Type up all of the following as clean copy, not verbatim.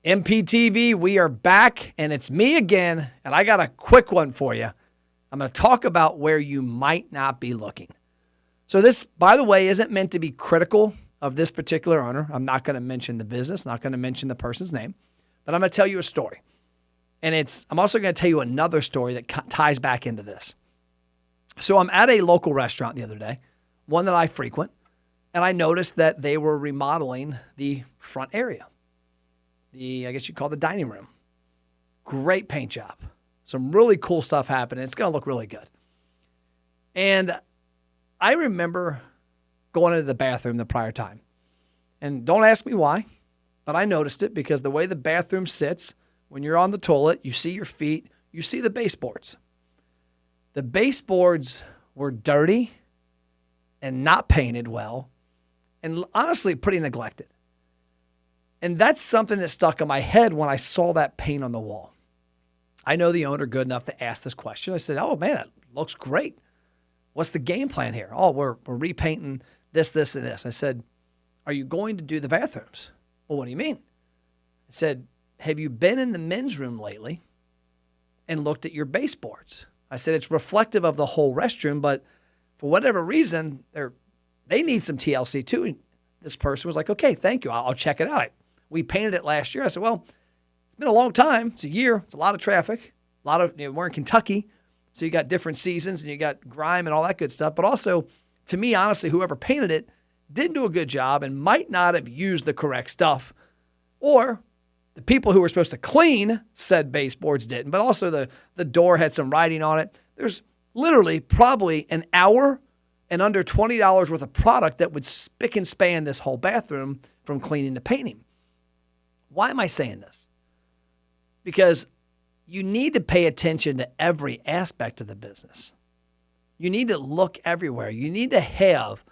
MPTV, we are back, and it's me again, and I got a quick one for you. I'm going to talk about where you might not be looking. So this, by the way, isn't meant to be critical of this particular owner. I'm not going to mention the business, not going to mention the person's name, but I'm going to tell you a story. And I'm also going to tell you another story that ties back into this. So I'm at a local restaurant the other day, one that I frequent, and I noticed that they were remodeling the front area. I guess you call it the dining room. Great paint job. Some really cool stuff happening. It's going to look really good. And I remember going into the bathroom the prior time. And don't ask me why, but I noticed it because the way the bathroom sits, when you're on the toilet, you see your feet, you see the baseboards. The baseboards were dirty and not painted well, and honestly pretty neglected. And that's something that stuck in my head when I saw that paint on the wall. I know the owner good enough to ask this question. I said, oh, man, it looks great. What's the game plan here? Oh, we're repainting this, this, and this. I said, are you going to do the bathrooms? Well, what do you mean? I said, have you been in the men's room lately and looked at your baseboards? I said, it's reflective of the whole restroom, but for whatever reason, they need some TLC too. And this person was like, okay, thank you. I'll check it out. We painted it last year. I said, well, it's been a long time. It's a year. It's a lot of traffic. We're in Kentucky, so you got different seasons and you got grime and all that good stuff. But also, to me, honestly, whoever painted it didn't do a good job and might not have used the correct stuff. Or the people who were supposed to clean said baseboards didn't. But also the door had some writing on it. There's literally probably an hour and under $20 worth of product that would spick and span this whole bathroom from cleaning to painting. Why am I saying this? Because you need to pay attention to every aspect of the business. You need to look everywhere. You need to have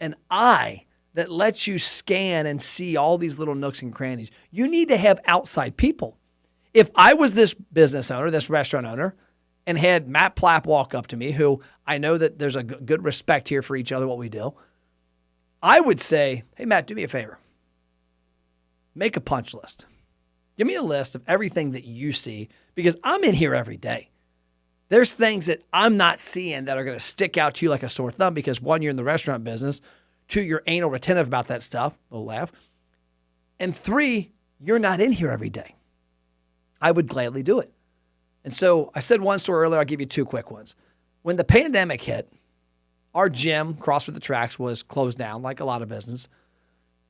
an eye that lets you scan and see all these little nooks and crannies. You need to have outside people. If I was this business owner, this restaurant owner, and had Matt Plapp walk up to me, who I know that there's a good respect here for each other, what we do, I would say, hey, Matt, do me a favor. Make a punch list. Give me a list of everything that you see, because I'm in here every day. There's things that I'm not seeing that are going to stick out to you like a sore thumb because, one, you're in the restaurant business. Two, you're anal retentive about that stuff. Little laugh. And three, you're not in here every day. I would gladly do it. And so I said one story earlier. I'll give you two quick ones. When the pandemic hit, our gym, Crossfit the Tracks, was closed down like a lot of business.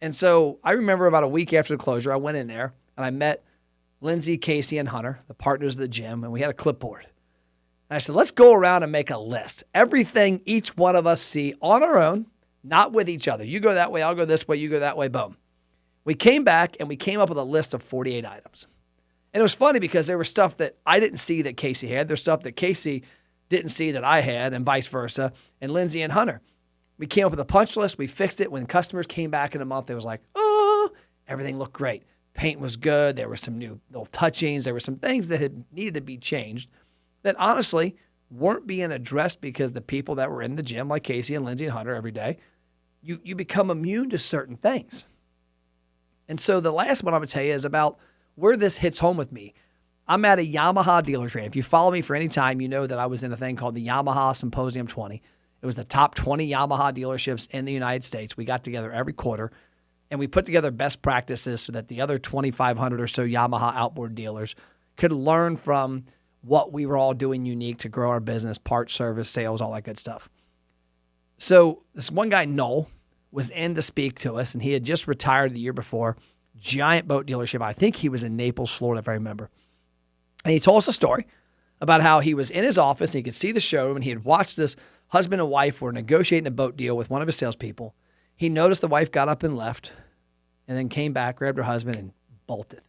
And so I remember about a week after the closure, I went in there and I met Lindsay, Casey, and Hunter, the partners of the gym, and we had a clipboard. And I said, let's go around and make a list. Everything each one of us see on our own, not with each other. You go that way, I'll go this way, you go that way, boom. We came back and we came up with a list of 48 items. And it was funny because there was stuff that I didn't see that Casey had. There's stuff that Casey didn't see that I had, and vice versa, and Lindsay and Hunter. We came up with a punch list. We fixed it. When customers came back in a month, it was like, oh, everything looked great. Paint was good. There were some new little touchings. There were some things that had needed to be changed that honestly weren't being addressed because the people that were in the gym, like Casey and Lindsay and Hunter every day, you become immune to certain things. And so the last one I'm going to tell you is about where this hits home with me. I'm at a Yamaha dealer training. If you follow me for any time, you know that I was in a thing called the Yamaha Symposium 20. It was the top 20 Yamaha dealerships in the United States. We got together every quarter, and we put together best practices so that the other 2,500 or so Yamaha outboard dealers could learn from what we were all doing unique to grow our business, parts, service, sales, all that good stuff. So this one guy, Noel, was in to speak to us, and he had just retired the year before. Giant boat dealership. I think he was in Naples, Florida, if I remember. And he told us a story about how he was in his office and he could see the showroom and he had watched this husband and wife were negotiating a boat deal with one of his salespeople. He noticed the wife got up and left and then came back, grabbed her husband, and bolted.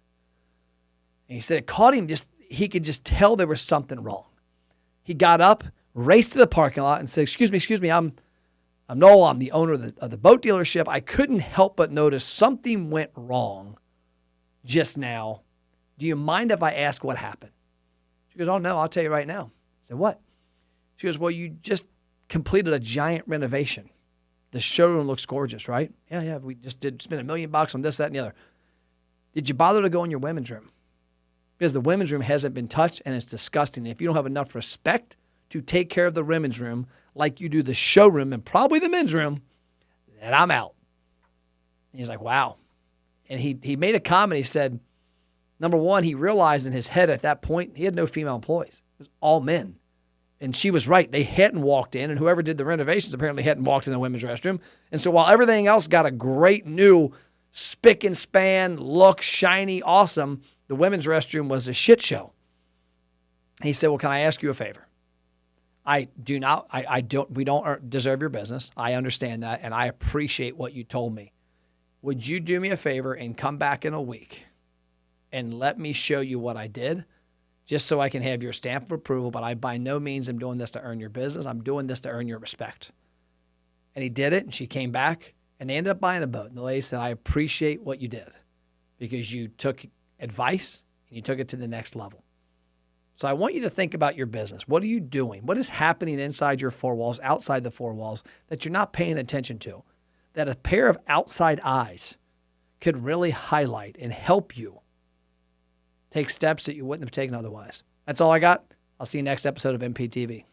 And he said it caught him he could just tell there was something wrong. He got up, raced to the parking lot and said, excuse me, I'm Noel. I'm the owner of the boat dealership. I couldn't help but notice something went wrong just now. Do you mind if I ask what happened? She goes, oh, no, I'll tell you right now. I said, what? She goes, well, you just completed a giant renovation. The showroom looks gorgeous, right? Yeah, we just spent $1 million on this, that, and the other. Did you bother to go in your women's room? Because the women's room hasn't been touched and it's disgusting. If you don't have enough respect to take care of the women's room like you do the showroom and probably the men's room, then I'm out. And he's like, wow. And he made a comment. He said, number one, he realized in his head at that point, he had no female employees. It was all men. And she was right. They hadn't walked in, and whoever did the renovations apparently hadn't walked in the women's restroom. And so while everything else got a great new spick and span, look, shiny, awesome, the women's restroom was a shit show. He said, well, can I ask you a favor? We don't deserve your business. I understand that, and I appreciate what you told me. Would you do me a favor and come back in a week and let me show you what I did, just so I can have your stamp of approval, but I by no means am doing this to earn your business. I'm doing this to earn your respect. And he did it, and she came back, and they ended up buying a boat. And the lady said, I appreciate what you did because you took advice and you took it to the next level. So I want you to think about your business. What are you doing? What is happening inside your four walls, outside the four walls that you're not paying attention to, that a pair of outside eyes could really highlight and help you take steps that you wouldn't have taken otherwise? That's all I got. I'll see you next episode of MPTV.